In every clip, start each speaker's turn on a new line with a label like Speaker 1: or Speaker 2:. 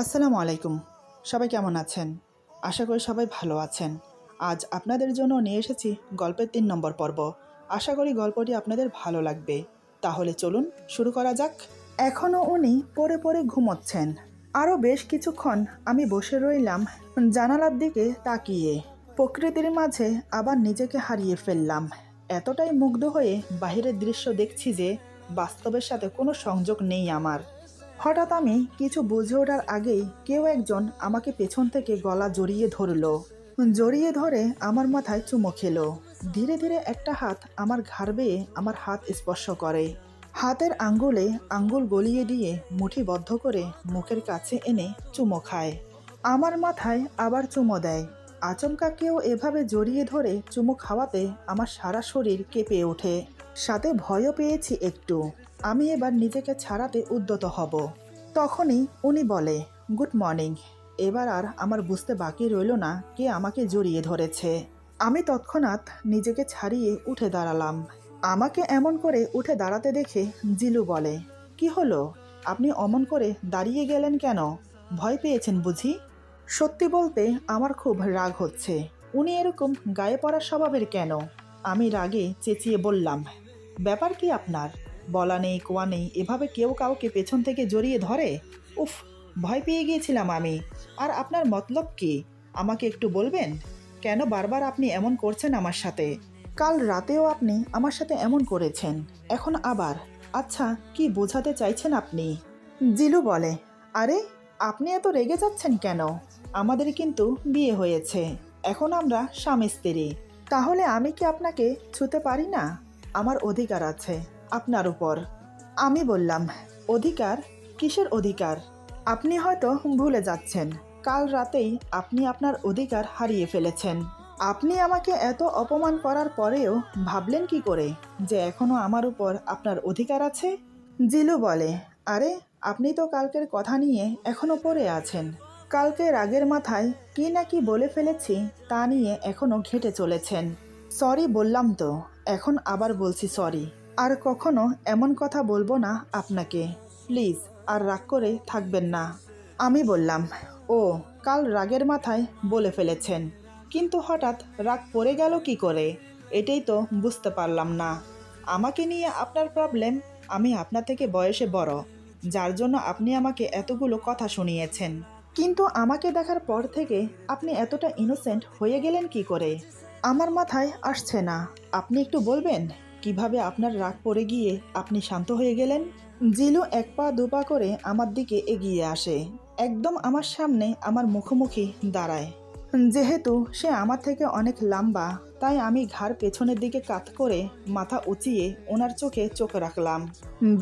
Speaker 1: আসসালামু আলাইকুম। সবাই কেমন আছেন? আশা করি সবাই ভালো আছেন। আজ আপনাদের জন্য নিয়ে এসেছি গল্পের ৩ নম্বর পর্ব। আশা করি গল্পটি আপনাদের ভালো লাগবে। তাহলে চলুন শুরু করা যাক। এখনও উনি পড়ে পড়ে ঘুমোচ্ছেন। আরও বেশ কিছুক্ষণ আমি বসে রইলাম জানালার দিকে তাকিয়ে। প্রকৃতির মাঝে আবার নিজেকে হারিয়ে ফেললাম। এতটাই মুগ্ধ হয়ে বাহিরের দৃশ্য দেখছি যে বাস্তবের সাথে কোনো সংযোগ নেই আমার। হঠাৎ আমি কিছু বুঝে ওঠার আগেই কেউ একজন আমাকে পেছন থেকে গলা জড়িয়ে ধরলো। জড়িয়ে ধরে আমার মাথায় চুমো খেলো। ধীরে ধীরে একটা হাত আমার ঘাড় বেয়ে আমার হাত স্পর্শ করে। হাতের আঙ্গুলে আঙ্গুল গলিয়ে দিয়ে মুঠিবদ্ধ করে মুখের কাছে এনে চুমো খায়। আমার মাথায় আবার চুমো দেয়। আচমকা কেউ এভাবে জড়িয়ে ধরে চুমো খাওয়াতে আমার সারা শরীর কেঁপে ওঠে। সাথে ভয়ও পেয়েছি একটু। আমি এবার নিজেকে ছাড়াতে উদ্যত হব। তখনই উনি বলে, গুড মর্নিং। এবার আর আমার বুঝতে বাকি রইল না কে আমাকে জড়িয়ে ধরেছে। আমি তৎক্ষণাৎ নিজেকে ছাড়িয়ে উঠে দাঁড়ালাম। আমাকে এমন করে উঠে দাঁড়াতে দেখে জিলু বলে, কি হলো? আপনি অমন করে দাঁড়িয়ে গেলেন কেন? ভয় পেয়েছেন বুঝি? সত্যি বলতে আমার খুব রাগ হচ্ছে। উনি এরকম গায়ে পড়া স্বভাবের কেন? আমি রাগে চেঁচিয়ে বললাম, ব্যাপার কি আপনার? বলা নেই কোয়া নেই, এভাবে কেউ কাউকে পেছন থেকে জড়িয়ে ধরে? উফ, ভয় পেয়ে গিয়েছিলাম আমি। আর আপনার মতলব কি? আমাকে একটু বলবেন? কেন বারবার আপনি এমন করছেন আমার সাথে? কাল রাতেও আপনি আমার সাথে এমন করেছেন, এখন আবার। আচ্ছা, কি বোঝাতে চাইছেন আপনি? জিলু বলে, আরে আপনি এত রেগে যাচ্ছেন কেন? আমাদের কিন্তু বিয়ে হয়েছে, এখন আমরা স্বামী স্ত্রী। তাহলে আমি কি আপনাকে ছুতে পারি না? আমার অধিকার আছে আপনার উপর। আমি বললাম, অধিকার? কিসের অধিকার? আপনি হয়তো ভুলে যাচ্ছেন, কাল রাতেই আপনি আপনার অধিকার হারিয়ে ফেলেছেন। আপনি আমাকে এত অপমান করার পরেও ভাবলেন কি করে যে এখনো আমার উপর আপনার অধিকার আছে? জিলু বলে, আরে আপনি তো কালকের কথা নিয়ে এখনো পড়ে আছেন। কালকে রাগের মাথায় কি না কি বলে ফেলেছি তা নিয়ে এখনো ঘেঁটে চলেছেন। সরি বললাম তো, এখন আবার বলছি সরি। আর কখনো এমন কথা বলবো না আপনাকে। প্লিজ আর রাগ করে থাকবেন না। আমি বললাম, ও, কাল রাগের মাথায় বলে ফেলেছেন, কিন্তু হঠাৎ রাগ পড়ে গেল কি করে? এটাই তো বুঝতে পারলাম না। আমাকে নিয়ে আপনার প্রবলেম? আমি আপনার থেকে বয়সে বড়, যার জন্য আপনি আমাকে এতগুলো কথা শুনিয়েছেন। কিন্তু আমাকে দেখার পর থেকে আপনি এতটা ইনোসেন্ট হয়ে গেলেন কি করে? আমার মাথায় আসছে না। আপনি একটু বলবেন কিভাবে আপনার রাগ পড়ে গিয়ে আপনি শান্ত হয়ে গেলেন? জিলু এক পা দুপা করে আমার দিকে এগিয়ে আসে। একদম আমার সামনে আমার মুখোমুখি দাঁড়ায়। যেহেতু সে আমার থেকে অনেক লম্বা, তাই আমি ঘাড় পেছনের দিকে কাত করে মাথা উঁচিয়ে ওনার চোখে চোখ রাখলাম।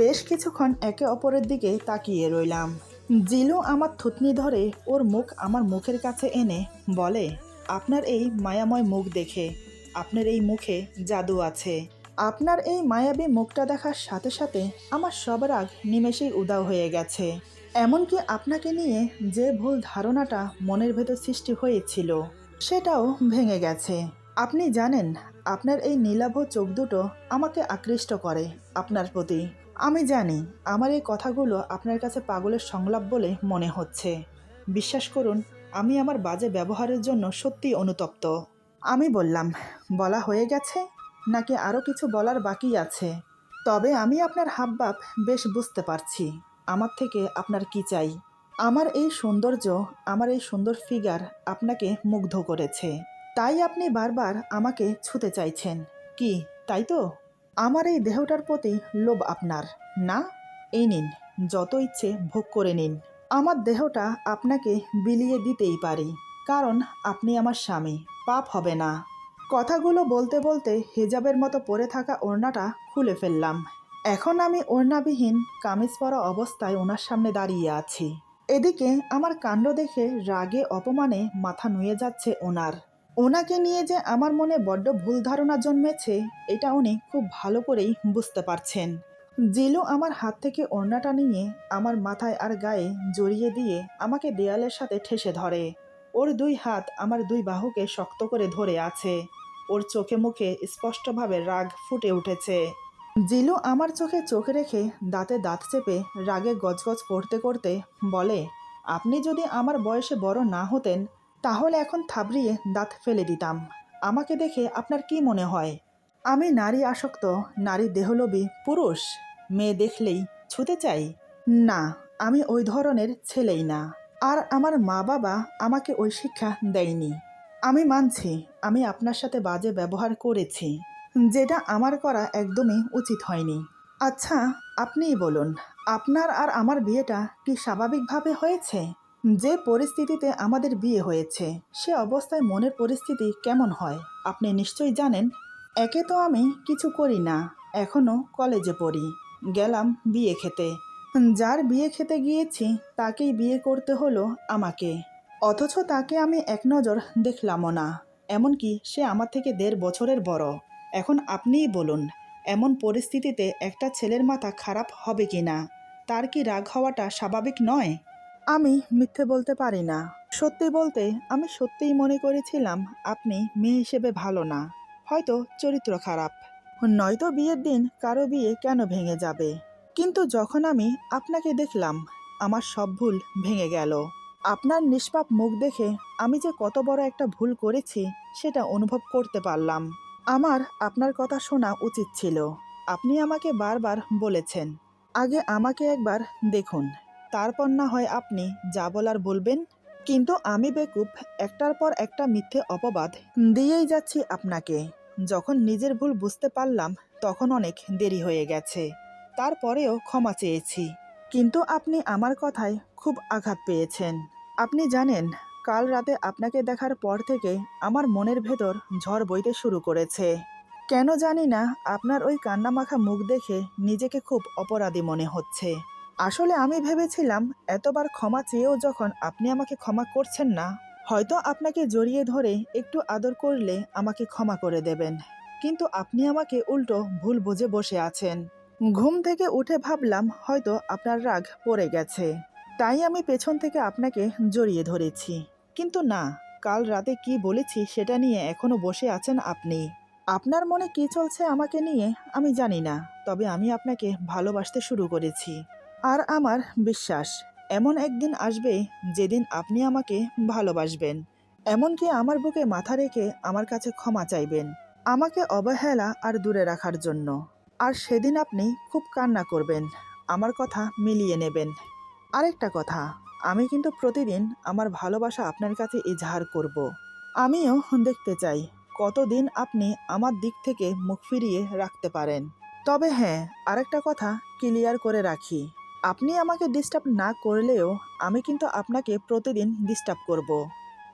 Speaker 1: বেশ কিছুক্ষণ একে অপরের দিকে তাকিয়ে রইলাম। জিলু আমার থুতনি ধরে ওর মুখ আমার মুখের কাছে এনে বলে, আপনার এই মায়াময় মুখ দেখে, আপনার এই মুখে জাদু আছে। আপনার এই মায়াবী মুখটা দেখার সাথে সাথে আমার সব রাগ নিমেষেই উধাও হয়ে গেছে। এমনকি আপনাকে নিয়ে যে ভুল ধারণাটা মনের ভেতর সৃষ্টি হয়েছিল সেটাও ভেঙে গেছে। আপনি জানেন, আপনার এই নীলাভ চোখ দুটো আমাকে আকৃষ্ট করে আপনার প্রতি। আমি জানি আমার এই কথাগুলো আপনার কাছে পাগলের সংলাপ বলে মনে হচ্ছে। বিশ্বাস করুন, আমি আমার বাজে ব্যবহারের জন্য সত্যিই অনুতপ্ত। আমি বললাম, বলা হয়ে গেছে নাকি আরও কিছু বলার বাকি আছে? তবে আমি আপনার হাবভাব বেশ বুঝতে পারছি। আমার থেকে আপনার কি চাই? আমার এই সৌন্দর্য, আমার এই সুন্দর ফিগার আপনাকে মুগ্ধ করেছে, তাই আপনি বারবার আমাকে ছুতে চাইছেন। কি তাই তো? আমার এই দেহটার প্রতি লোভ আপনার, না? এই নিন, যত ইচ্ছে ভোগ করে নিন। আমার দেহটা আপনাকে বিলিয়ে দিতেই পারি, কারণ আপনি আমার স্বামী। পাপ হবে না। কথাগুলো বলতে বলতে হিজাবের মতো পরে থাকা ওড়নাটা খুলে ফেললাম। এখন আমি ওড়নাবিহীন কামিজ পরা অবস্থায় ওনার সামনে দাঁড়িয়ে আছি। এদিকে আমার কাণ্ড দেখে রাগে অপমানে মাথা নুয়ে যাচ্ছে ওনার। ওনাকে নিয়ে যে আমার মনে বড্ড ভুল ধারণা জন্মেছে, এটা উনি খুব ভালো করেই বুঝতে পারছেন। জিলু আমার হাত থেকে ওড়নাটা নিয়ে আমার মাথায় আর গায়ে জড়িয়ে দিয়ে আমাকে দেয়ালের সাথে ঠেসে ধরে। ওর দুই হাত আমার দুই বাহুকে শক্ত করে ধরে আছে। ওর চোখে মুখে স্পষ্টভাবে রাগ ফুটে উঠেছে। জিলু আমার চোখে চোখ রেখে দাঁতে দাঁত চেপে রাগে গজগজ করতে করতে বলে, আপনি যদি আমার বয়সে বড় না হতেন তাহলে এখন থাবড়িয়ে দাঁত ফেলে দিতাম। আমাকে দেখে আপনার কি মনে হয়? আমি নারী আসক্ত, নারী দেহলোভী পুরুষ? মেয়ে দেখলেই ছুতে চাই? না, আমি ওই ধরনের ছেলেই না। আর আমার মা বাবা আমাকে ওই শিক্ষা দেয়নি। আমি মানছি আমি আপনার সাথে বাজে ব্যবহার করেছি, যেটা আমার করা একদমই উচিত হয়নি। আচ্ছা, আপনিই বলুন, আপনার আর আমার বিয়েটা কি স্বাভাবিকভাবে হয়েছে? যে পরিস্থিতিতে আমাদের বিয়ে হয়েছে সে অবস্থায় মনের পরিস্থিতি কেমন হয় আপনি নিশ্চয়ই জানেন। একে তো আমি কিছু করি না, এখনো কলেজে পড়ি, গেলাম বিয়ে খেতে। যার বিয়ে খেতে গিয়েছি তাকেই বিয়ে করতে হলো আমাকে। অথচ তাকে আমি এক নজর দেখলামও না, এমনকি সে আমার থেকে 1.5 বছরের বড়। এখন আপনিই বলুন, এমন পরিস্থিতিতে একটা ছেলের মাথা খারাপ হবে কি না? তার কি রাগ হওয়াটা স্বাভাবিক নয়? আমি মিথ্যে বলতে পারি না। সত্যি বলতে আমি সত্যিই মনে করেছিলাম আপনি মেয়ে হিসেবে ভালো না, হয়তো চরিত্র খারাপ, নয়তো বিয়ের দিন কারো বিয়ে কেন ভেঙে যাবে। কিন্তু যখন আমি আপনাকে দেখলাম আমার সব ভুল ভেঙে গেল। আপনার নিষ্পাপ মুখ দেখে আমি যে কত বড় একটা ভুল করেছি সেটা অনুভব করতে পারলাম। আমার আপনার কথা শোনা উচিত ছিল। আপনি আমাকে বারবার বলেছেন আগে আমাকে একবার দেখুন, তারপর না হয় আপনি যা বলার বলবেন। কিন্তু আমি বেকুব, একটার পর একটা মিথ্যে অপবাদ দিয়েই যাচ্ছি আপনাকে। যখন নিজের ভুল বুঝতে পারলাম তখন অনেক দেরি হয়ে গেছে। তারপরেও ক্ষমা চেয়েছি। কিন্তু আপনি আমার কথায় খুব আঘাত পেয়েছেন। আপনি জানেন, কাল রাতে আপনাকে দেখার পর থেকে আমার মনের ভেতর ঝড় বইতে শুরু করেছে। কেন জানি না, আপনার ওই কান্নামাখা মুখ দেখে নিজেকে খুব অপরাধী মনে হচ্ছে। আসলে আমি ভেবেছিলাম এতবার ক্ষমা চেয়েও যখন আপনি আমাকে ক্ষমা করছেন না, হয়তো আপনাকে জড়িয়ে ধরে একটু আদর করলে আমাকে ক্ষমা করে দেবেন। কিন্তু আপনি আমাকে উল্টো ভুল বুঝে বসে আছেন। ঘুম থেকে উঠে ভাবলাম হয়তো আপনার রাগ পড়ে গেছে, তাই আমি পেছন থেকে আপনাকে জড়িয়ে ধরেছি। কিন্তু না, কাল রাতে কি বলেছি সেটা নিয়ে এখনো বসে আছেন আপনি। আপনার মনে কি চলছে আমাকে নিয়ে আমি জানি না, তবে আমি আপনাকে ভালোবাসতে শুরু করেছি। আর আমার বিশ্বাস এমন একদিন আসবে যেদিন আপনি আমাকে ভালোবাসবেন, এমনকি আমার বুকে মাথা রেখে আমার কাছে ক্ষমা চাইবেন আমাকে অবহেলা আর দূরে রাখার জন্য। আর সেদিন আপনি খুব কান্না করবেন, আমার কথা মিলিয়ে নেবেন। আরেকটা কথা, আমি কিন্তু প্রতিদিন আমার ভালোবাসা আপনার কাছে ইজহার করব। আমিও দেখতে চাই কতদিন আপনি আমার দিক থেকে মুখ ফিরিয়ে রাখতে পারেন। তবে হ্যাঁ, আরেকটা কথা ক্লিয়ার করে রাখি, আপনি আমাকে ডিস্টার্ব না করলেও আমি কিন্তু আপনাকে প্রতিদিন ডিস্টার্ব করব।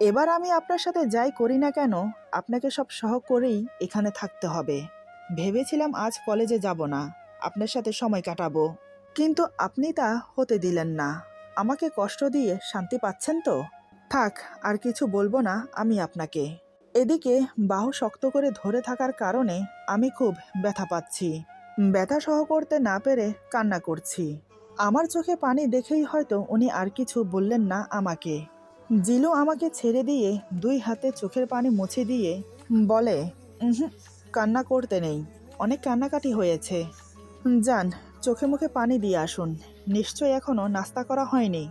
Speaker 1: এবার আমি আপনার সাথে যাই করি না কেন আপনাকে সব সহ করেই এখানে থাকতে হবে। ভেবেছিলাম আজ কলেজে যাব না, আপনার সাথে সময় কাটাবো, কিন্তু আপনি তা হতে দিলেন না। আমাকে কষ্ট দিয়ে শান্তি পাচ্ছেন তো? থাক, আর কিছু বলবো না আমি আপনাকে। এদিকে বাহু শক্ত করে ধরে থাকার কারণে আমি খুব ব্যথা পাচ্ছি। ব্যথা সহ করতে না পেরে কান্না করছি। আমার চোখে পানি দেখেই হয়তো উনি আর কিছু বললেন না আমাকে। জিলু আমাকে ছেড়ে দিয়ে 2 হাতে চোখের পানি মুছে দিয়ে বলে, "উহুম, কান্না করতে নেই, অনেক কান্নাকাটি হয়েছে। যান, চোখে মুখে পানি দিয়ে আসুন। নিশ্চয় এখনো নাস্তা করা হয়নি।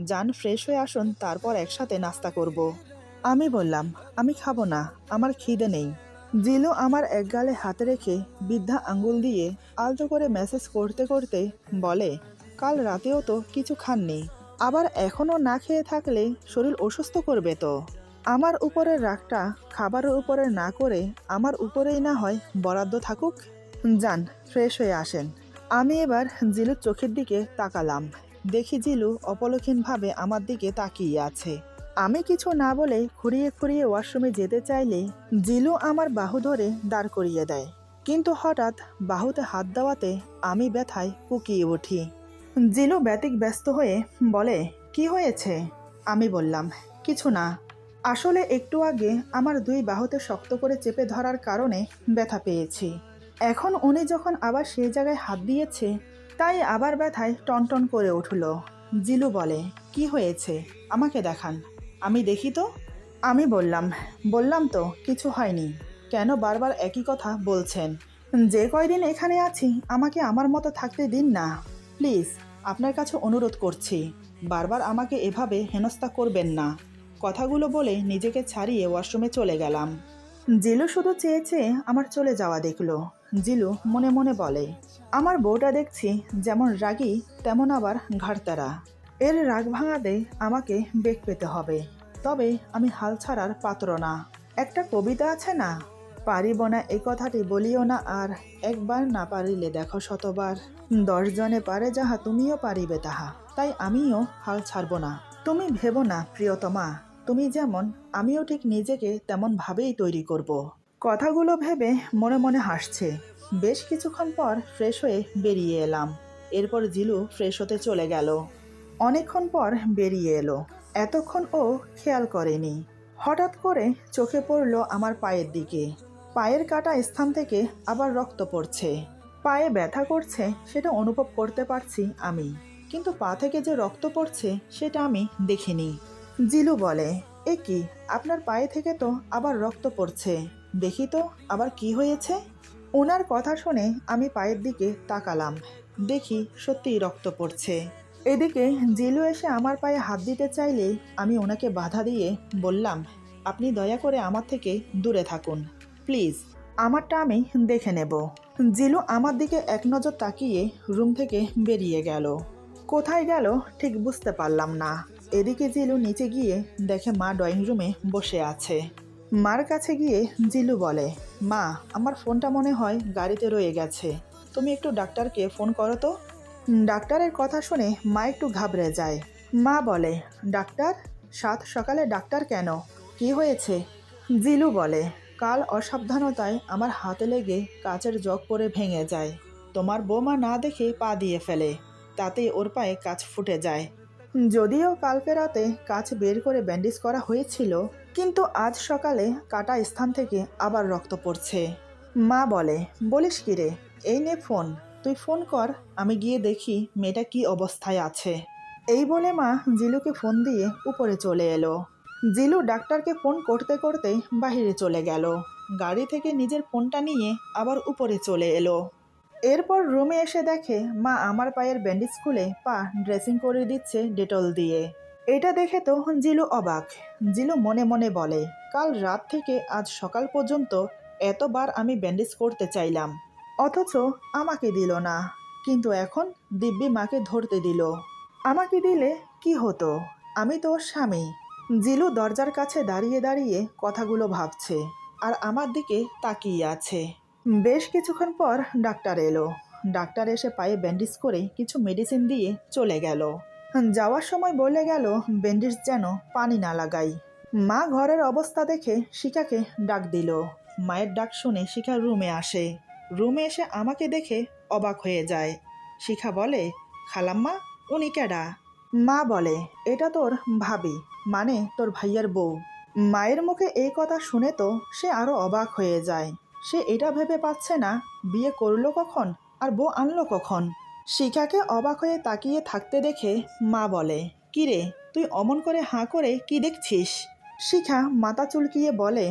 Speaker 1: যান, ফ্রেশ হয়ে আসুন, তারপর একসাথে নাস্তা করব।" আমি বললাম, "আমি খাবো না, আমার খিদে নেই।" জিলু আমার এক গালে হাত রেখে বৃদ্ধা আঙ্গুল দিয়ে আলতো করে মেসেজ করতে করতে বলে, "কাল রাতেও তো কিছু খাননি, আবার এখনও না খেয়ে থাকলে শরীর অসুস্থ করবে তো। আমার উপরের রাগটা খাবারের উপরে না করে আমার উপরেই না হয় বরাদ্দ থাকুক। যান, ফ্রেশ হয়ে আসেন।" আমি এবার জিলুর চোখের দিকে তাকালাম। দেখি জিলু অপলক্ষীনভাবে আমার দিকে তাকিয়ে আছে। আমি কিছু না বলে খুঁড়িয়ে খুঁড়িয়ে ওয়াশরুমে যেতে চাইলে জিলু আমার বাহু ধরে দাঁড় করিয়ে দেয়। কিন্তু হঠাৎ বাহুতে হাত দেওয়াতে আমি ব্যথায় কুকিয়ে উঠি। জিলু ব্যতিব্যস্ত হয়ে বলে, "কি হয়েছে?" আমি বললাম, "কিছু না। আসলে একটু আগে আমার 2 বাহুতে শক্ত করে চেপে ধরার কারণে ব্যথা পেয়েছি। এখন উনি যখন আবার সেই জায়গায় হাত দিয়েছে তাই আবার ব্যথায় টনটন করে উঠল।" জিলু বলে, "কি হয়েছে? আমাকে দেখান, আমি দেখি তো।" আমি বললাম তো কিছু হয়নি। কেন বারবার একই কথা বলছেন? যে কয়দিন এখানে আছি আমাকে আমার মতো থাকতে দিন না, প্লিজ, আপনার কাছে অনুরোধ করছি। বারবার আমাকে এভাবে হেনস্থা করবেন না। কথাগুলো বলে নিজেকে ছাড়িয়ে ওয়াশরুমে চলে গেলাম। জিলু শুধু চেয়ে চেয়ে আমার চলে যাওয়া দেখলো। জিলু মনে মনে বলে, আমার বউটা দেখছি যেমন রাগী তেমন আবার ঘাড়তারা। এর রাগ ভাঙাতে আমাকে বেগ পেতে হবে। তবে আমি হাল ছাড়ার পাত্র না। একটা কবিতা আছে না, পারিব না এই কথাটি বলিও না আর, একবার না পারিলে দেখো শতবার, 10 জনে পারে যাহা তুমিও পারিবে তাহা, তাই আমিও হাল ছাড়ব না। তুমি ভেবো না প্রিয়তমা, তুমি যেমন আমিও ঠিক নিজেকে তেমন ভাবেই তৈরি করব। কথাগুলো ভেবে মনে মনে হাসছে। বেশ কিছুক্ষণ পর ফ্রেশ হয়ে বেরিয়ে এলাম। এরপর জিলু ফ্রেশ হতে চলে গেল। অনেকক্ষণ পর বেরিয়ে এলো। এতক্ষণ ও খেয়াল করেনি। হঠাৎ করে চোখে পড়ল আমার পায়ের দিকে। পায়ের কাটা স্থান থেকে আবার রক্ত পড়ছে। পায়ে ব্যথা করছে সেটা অনুভব করতে পারছি আমি, কিন্তু পা থেকে যে রক্ত পড়ছে সেটা আমি দেখিনি। জিলু বলে, এ কি, আপনার পায়ে থেকে তো আবার রক্ত পড়ছে, দেখি তো আবার কি হয়েছে। ওনার কথা শুনে আমি পায়ের দিকে তাকালাম। দেখি সত্যিই রক্ত পড়ছে। এদিকে জিলু এসে আমার পায়ে হাত দিতে চাইলে আমি ওনাকে বাধা দিয়ে বললাম, আপনি দয়া করে আমার থেকে দূরে থাকুন প্লিজ, আমারটা আমি দেখে নেব। জিলু আমার দিকে এক নজর তাকিয়ে রুম থেকে বেরিয়ে গেল। কোথায় গেল ঠিক বুঝতে পারলাম না। এদিকে জিলু নিচে গিয়ে দেখে মা ড্রয়িং রুমে বসে আছে। মার কাছে গিয়ে জিলু বলে, মা, আমার ফোনটা মনে হয় গাড়িতে রয়ে গেছে, তুমি একটু ডাক্তারকে ফোন করো তো। ডাক্তারের কথা শুনে মা একটু ঘাবড়ে যায়। মা বলে, ডাক্তার? সাত সকালে ডাক্তার কেন, কি হয়েছে? জিলু বলে, কাল অসাবধানতায় আমার হাতে লেগে কাচের জগ পরে ভেঙে যায়। তোমার বৌমা না দেখে পা দিয়ে ফেলে, তাতেই ওর পায়ে কাচ ফুটে যায়। যদিও কালকে রাতে কাচ বের করে ব্যান্ডেজ করা হয়েছিল, কিন্তু আজ সকালে কাটা স্থান থেকে আবার রক্ত পড়ছে। মা বলে, বলিস কি রে, এই নে ফোন, তুই ফোন কর, আমি গিয়ে দেখি মেয়েটা কি অবস্থায় আছে। এই বলে মা জিলুকে ফোন দিয়ে উপরে চলে এলো। জিলু ডাক্তারকে ফোন করতে করতে বাহিরে চলে গেল। গাড়ি থেকে নিজের ফোনটা নিয়ে আবার উপরে চলে এলো। এরপর রুমে এসে দেখে মা আমার পায়ের ব্যান্ডেজ খুলে পা ড্রেসিং করে দিচ্ছে ডেটল দিয়ে। এটা দেখে তো জিলু অবাক। জিলু মনে মনে বলে, কাল রাত থেকে আজ সকাল পর্যন্ত এতবার আমি ব্যান্ডেজ করতে চাইলাম, অথচ আমাকে দিল না, কিন্তু এখন দিব্যি মাকে ধরতে দিল। আমাকে দিলে কি হতো, আমি তো ওর স্বামী। জিলু দরজার কাছে দাঁড়িয়ে দাঁড়িয়ে কথাগুলো ভাবছে আর আমার দিকে তাকিয়ে আছে। বেশ কিছুক্ষণ পর ডাক্তার এলো। ডাক্তার এসে পায়ে ব্যান্ডেজ করে কিছু মেডিসিন দিয়ে চলে গেল। যাওয়ার সময় বলে গেল ব্যান্ডেজ যেন পানি না লাগাই। মা ঘরের অবস্থা দেখে শিখাকে ডাক দিল। মায়ের ডাক শুনে শিখা রুমে আসে। রুমে এসে আমাকে দেখে অবাক হয়ে যায়। শিখা বলে, খালাম্মা, উনি কেডা? মা বলে, এটা তোর ভাবি, মানে তোর ভাইয়ার বউ। মায়ের মুখে এই কথা শুনে তো সে আরো অবাক হয়ে যায়। সে এটা ভেবে পাচ্ছে না বিয়ে করলো কখন আর বউ আনলো কখন। শিখাকে অবাক হয়ে তাকিয়ে থাকতে দেখে মা বলে, কিরে, তুই অমন করে হাঁ করে কি দেখছিস? শিখা মাথা চুলকিয়ে বলে,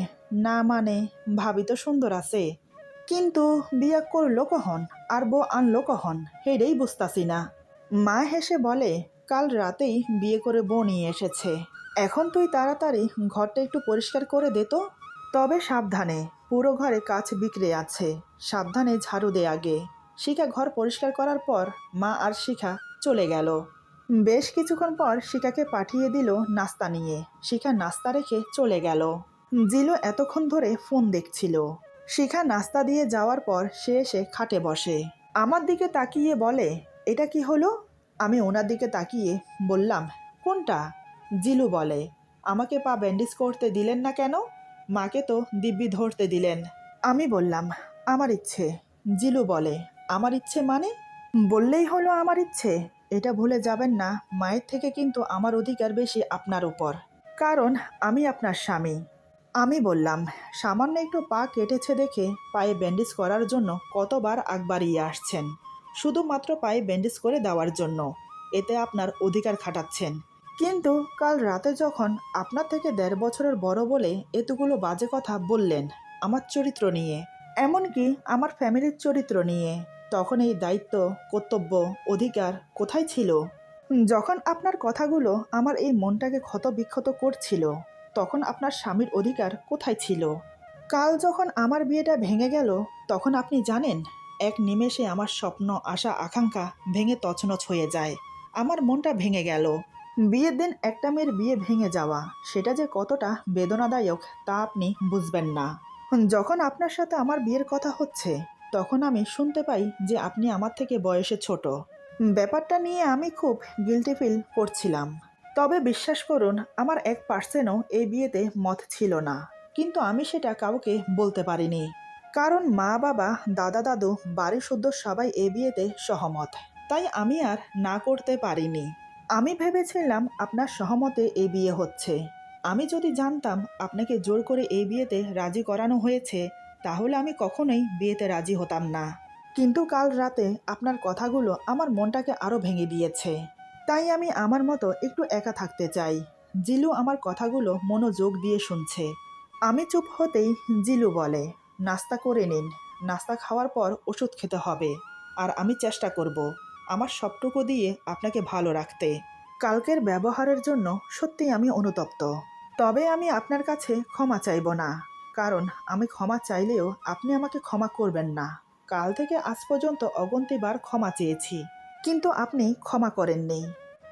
Speaker 1: না মানে, ভাবি তো সুন্দর আছে, কিন্তু বিয়ে করলো কখন আর বউ আনলো কখন হেডেই বুঝতাছি না। মা হেসে বলে, কাল রাতেই বিয়ে করে বউ নিয়ে এসেছে। এখন তুই তাড়াতাড়ি ঘরটা একটু পরিষ্কার করে দে তো। তবে সাবধানে, পুরো ঘরে কাচ বিক্রি আছে, সাবধানে ঝাড়ু দে আগে। শিখা ঘর পরিষ্কার করার পর মা আর শিখা চলে গেল। বেশ কিছুক্ষণ পর শিখাকে পাঠিয়ে দিল নাস্তা নিয়ে। শিখা নাস্তা রেখে চলে গেল। জিলু এতক্ষণ ধরে ফোন দেখছিল। শিখা নাস্তা দিয়ে যাওয়ার পর সে এসে খাটে বসে। আমার দিকে তাকিয়ে বলে, এটা কি হলো? আমি ওনার দিকে তাকিয়ে বললাম, কোনটা? জিলু বলে, আমাকে পা ব্যান্ডেজ করতে দিলেন না কেন? মাকে তো দিব্যি ধরতে দিলেন। আমি বললাম, আমার ইচ্ছে। জিলু বলে, আমার ইচ্ছে মানে? বললেই হলো আমার ইচ্ছে। এটা ভুলে যাবেন না, মায়ের থেকে কিন্তু আমার অধিকার বেশি আপনার উপর, কারণ আমি আপনার স্বামী। আমি বললাম, সামান্য একটু পা কেটেছে দেখে পায়ে ব্যান্ডেজ করার জন্য কতবার আগ বাড়িয়ে আসছেন, শুধুমাত্র পায়ে ব্যান্ডেজ করে দেওয়ার জন্য, এতে আপনার অধিকার খাটাচ্ছেন। কিন্তু কাল রাতে যখন আপনার থেকে 1.5 বছরের বড় বলে এতগুলো বাজে কথা বললেন আমার চরিত্র নিয়ে, এমনকি আমার ফ্যামিলির চরিত্র নিয়ে, তখন এই দায়িত্ব, কর্তব্য, অধিকার কোথায় ছিল? যখন আপনার কথাগুলো আমার এই মনটাকে ক্ষতবিক্ষত করছিল, তখন আপনার স্বামীর অধিকার কোথায় ছিল? কাল যখন আমার বিয়েটা ভেঙে গেল, তখন আপনি জানেন, এক নিমেষে আমার স্বপ্ন, আশা, আকাঙ্ক্ষা ভেঙে তছনছ হয়ে যায়। আমার মনটা ভেঙে গেল। বিয়ের দিন একটা মেয়ের বিয়ে ভেঙে যাওয়া, সেটা যে কতটা বেদনাদায়ক তা আপনি বুঝবেন না। যখন আপনার সাথে আমার বিয়ের কথা হচ্ছে, তখন আমি শুনতে পাই যে আপনি আমার থেকে বয়সে ছোট। ব্যাপারটা নিয়ে আমি খুব গিল্টি ফিল করছিলাম। তবে বিশ্বাস করুন, আমার 1%ও এই বিয়েতে মত ছিল না। কিন্তু আমি সেটা কাউকে বলতে পারিনি। কারণ মা বাবা, দাদা দাদু, বাড়ির শুদ্ধ সবাই এই বিয়েতে সহমত। তাই আমি আর না করতে পারিনি। আমি ভেবেছিলাম আপনার সহমতে এই বিয়ে হচ্ছে। আমি যদি জানতাম আপনাকে জোর করে এই বিয়েতে রাজি করানো হয়েছে, তাহলে আমি কখনোই বিয়েতে রাজি হতাম না। কিন্তু কাল রাতে আপনার কথাগুলো আমার মনটাকে আরও ভেঙে দিয়েছে। তাই আমি আমার মতো একটু একা থাকতে চাই। জিলু আমার কথাগুলো মনোযোগ দিয়ে শুনছে। আমি চুপ হতেই জিলু বলে, নাস্তা করে নিন। নাস্তা খাওয়ার পর ওষুধ খেতে হবে। আর আমি চেষ্টা করব আমার সবটুকু দিয়ে আপনাকে ভালো রাখতে। কালকের ব্যবহারের জন্য সত্যি আমি অনুতপ্ত। তবে আমি আপনার কাছে ক্ষমা চাইব না। কারণ আমি ক্ষমা চাইলেও আপনি আমাকে ক্ষমা করবেন না। কাল থেকে আজ পর্যন্ত অগন্তিবার ক্ষমা চেয়েছি, কিন্তু আপনি ক্ষমা করেননি।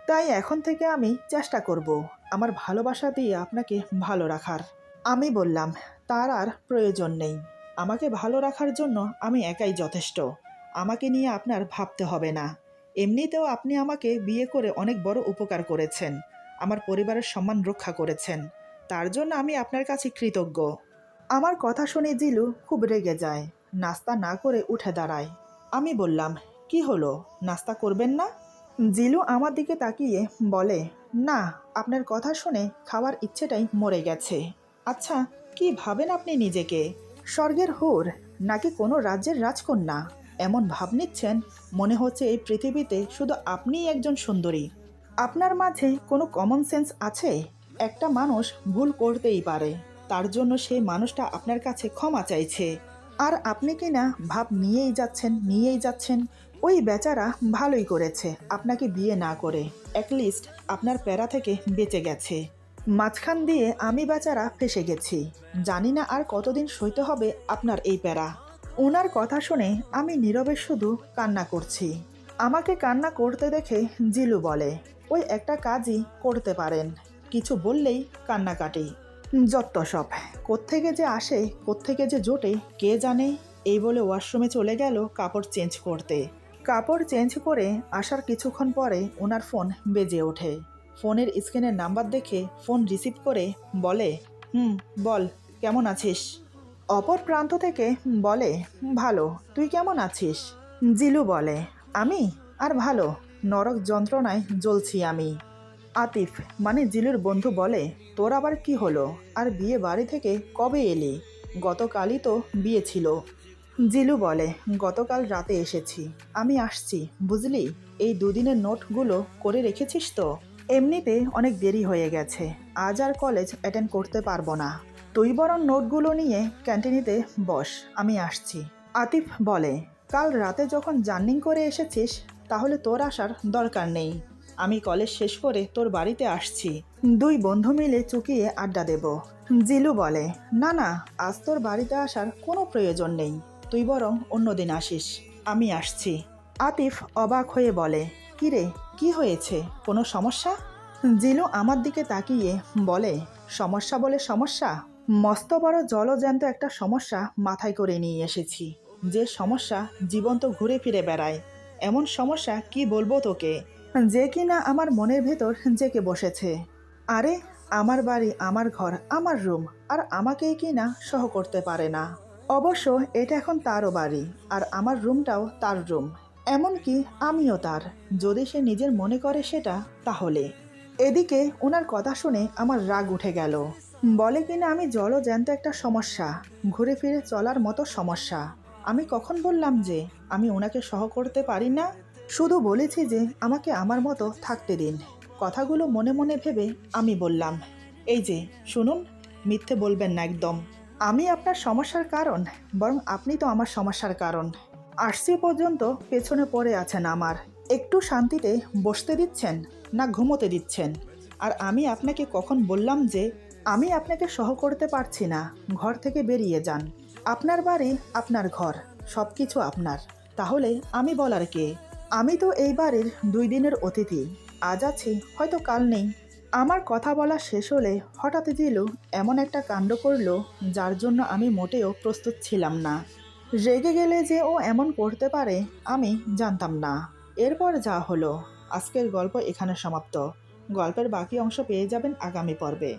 Speaker 1: তাই এখন থেকে আমি চেষ্টা করব আমার ভালোবাসা দিয়ে আপনাকে ভালো রাখার। আমি বললাম, তার আর প্রয়োজন নেই। আমাকে ভালো রাখার জন্য আমি একাই যথেষ্ট। আমাকে নিয়ে আপনার ভাবতে হবে না। এমনিতেও আপনি আমাকে বিয়ে করে অনেক বড় উপকার করেছেন। আমার পরিবারের সম্মান রক্ষা করেছেন। তার জন্য আমি আপনার কাছে কৃতজ্ঞ। আমার কথা শুনে জিলু খুব রেগে যায়। নাস্তা না করে উঠে দাঁড়ায়। আমি বললাম, কি হলো, নাস্তা করবেন না? জিলু আমার দিকে তাকিয়ে বলে, না, আপনার কথা শুনে খাওয়ার ইচ্ছেটাই মরে গেছে। আচ্ছা, কি ভাবেন আপনি নিজেকে? স্বর্গের হুর নাকি কোনো রাজ্যের রাজকন্যা? এমন ভাব নিচ্ছেন, মনে হচ্ছে এই পৃথিবীতে শুধু আপনিই একজন সুন্দরী। আপনার মাঝে কোনো কমন সেন্স আছে? একটা মানুষ ভুল করতেই পারে, তার জন্য সেই মানুষটা আপনার কাছে ক্ষমা চাইছে। আর আপনি কি না ভাব নিয়েই যাচ্ছেন। ওই বেচারা ভালোই করেছে আপনাকে বিয়ে না করে। অ্যাটলিস্ট আপনার প্যারা থেকে বেঁচে গেছে। মাঝখান দিয়ে আমি বেচারা ফেঁসে গেছি। জানি না আর কতদিন সইতে হবে আপনার এই প্যারা। ওনার কথা শুনে আমি নীরবে শুধু কান্না করছি। আমাকে কান্না করতে দেখে জিলু বলে, ওই একটা কাজই করতে পারেন, কিছু বললেই কান্নাকাটি। যত সব, কোত্থেকে যে আসে, কোত্থেকে যে জোটে কে জানে। এই বলে ওয়াশরুমে চলে গেল কাপড় চেঞ্জ করতে। কাপড় চেঞ্জ করে আসার কিছুক্ষণ পরে ওনার ফোন বেজে ওঠে। ফোনের স্ক্রিনের নাম্বার দেখে ফোন রিসিভ করে বলে, বল, কেমন আছিস? অপর প্রান্ত থেকে বলে, ভালো, তুই কেমন আছিস? জিলু বলে, আমি আর ভালো, নরক যন্ত্রণায় জ্বলছি আমি। আতিফ মানে জিলুর বন্ধু বলে, তোর আবার কি হলো? আর বিয়ে বাড়ি থেকে কবে এলি? গতকালই তো বিয়ে ছিল। জিলু বলে, গতকাল রাতে এসেছি। আমি আসছি, বুঝলি? এই দুদিনের নোটগুলো করে রেখেছিস তো? এমনিতে অনেক দেরি হয়ে গেছে, আজ আর কলেজ অ্যাটেন্ড করতে পারবো না। তুই বরং নোটগুলো নিয়ে ক্যান্টিনেতে বস, আমি আসছি। আতিফ বলে, কাল রাতে যখন জার্নিং করে এসেছিস, তাহলে তোর আসার দরকার নেই। আমি কলেজ শেষ করে তোর বাড়িতে আসছি। দুই বন্ধু মিলে চুকিয়ে আড্ডা দেব। জিলু বলে, না না, আজ তোর বাড়িতে আসার কোনো প্রয়োজন নেই। তুই বরং অন্যদিন আসিস, আমি আসছি। আতিফ অবাক হয়ে বলে, কিরে, কি হয়েছে, কোনো সমস্যা? জিলু আমার দিকে তাকিয়ে বলে, সমস্যা বলে সমস্যা? মস্ত বড় জলজ্যান্ত একটা সমস্যা মাথায় করে নিয়ে এসেছি। যে সমস্যা জীবন্ত ঘুরে ফিরে বেড়ায়। এমন সমস্যা কি বলবো তোকে, যে কিনা আমার মনের ভেতর জেকে বসেছে। আরে, আমার বাড়ি, আমার ঘর, আমার রুম, আর আমাকেই কিনা সহ করতে পারে না। অবশ্য এটা এখন তারও বাড়ি, আর আমার রুমটাও তার রুম। এমনকি আমিও তার, যদি সে নিজের মনে করে সেটা, তাহলে। এদিকে ওনার কথা শুনে আমার রাগ উঠে গেল। বলে কিনা আমি জলজ্যান্ত একটা সমস্যা, ঘুরে ফিরে চলার মতো সমস্যা। আমি কখন বললাম যে আমি ওনাকে সহ করতে পারি না? শুধু বলেছি যে আমাকে আমার মতো থাকতে দিন। কথাগুলো মনে মনে ভেবে আমি বললাম, এই যে শুনুন, মিথ্যে বলবেন না একদম। আমি আপনার সমস্যার কারণ, বরং আপনি তো আমার সমস্যার কারণ। আসছি পর্যন্ত পেছনে পড়ে আছেন আমার, একটু শান্তিতে বসতে দিচ্ছেন না ঘুমোতে দিচ্ছেন? আর আমি আপনাকে কখন বললাম যে আমি আপনাকে সহ করতে পারছি না, ঘর থেকে বেরিয়ে যান? আপনার বাড়ি, আপনার ঘর, সব কিছু আপনার। তাহলে আমি বলার কে? আমি তো এই বাড়ির 2 দিনের অতিথি। আজ আছি, হয়তো কাল নেই। আমার কথা বলা শেষ হলে হঠাৎ জিলু এমন একটা কাণ্ড করলো যার জন্য আমি মোটেও প্রস্তুত ছিলাম না। রেগে গেলে যে ও এমন করতে পারে আমি জানতাম না। এরপর যা হলো, আজকের গল্প এখানে সমাপ্ত। গল্পের বাকি অংশ পেয়ে যাবেন আগামী পর্বে।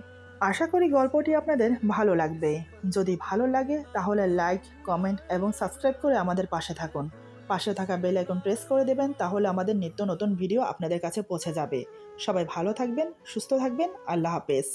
Speaker 1: আশা করি গল্পটি আপনাদের ভালো লাগবে। যদি ভালো লাগে তাহলে লাইক, কমেন্ট এবং সাবস্ক্রাইব করে আমাদের পাশে থাকুন। পাশে থাকা বেল আইকন প্রেস করে দেবেন, তাহলে আমাদের নিত্য নতুন ভিডিও আপনাদের কাছে পৌঁছে যাবে। সবাই ভালো থাকবেন, সুস্থ থাকবেন। আল্লাহ হাফেজ।